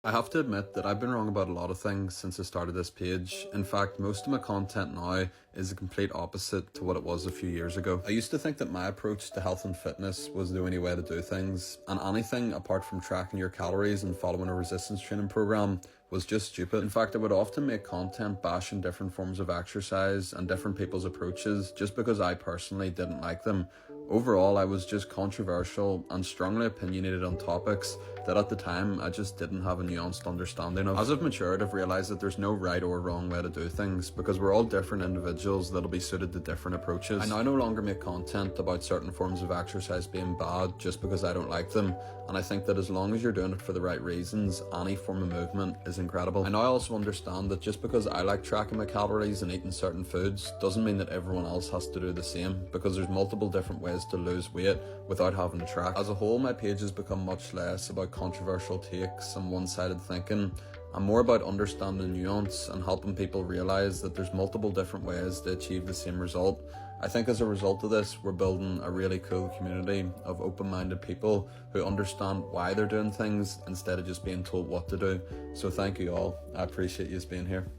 I have to admit that I've been wrong about a lot of things since I started this page. In fact, most of my content now is the complete opposite to what it was a few years ago. I used to think that my approach to health and fitness was the only way to do things, and anything apart from tracking your calories and following a resistance training program was just stupid. In fact, I would often make content bashing different forms of exercise and different people's approaches just because I personally didn't like them. Overall, I was just controversial and strongly opinionated on topics that at the time I just didn't have a nuanced understanding of. As I've matured, I've realised that there's no right or wrong way to do things because we're all different individuals that'll be suited to different approaches. I now no longer make content about certain forms of exercise being bad just because I don't like them, and I think that as long as you're doing it for the right reasons, any form of movement is incredible. I now also understand that just because I like tracking my calories and eating certain foods doesn't mean that everyone else has to do the same, because there's multiple different ways to lose weight without having to track. As a whole, my page has become much less about controversial takes and one-sided thinking, and more about understanding nuance and helping people realise that there's multiple different ways to achieve the same result. I think as a result of this, we're building a really cool community of open-minded people who understand why they're doing things instead of just being told what to do. So thank you all. I appreciate you being here.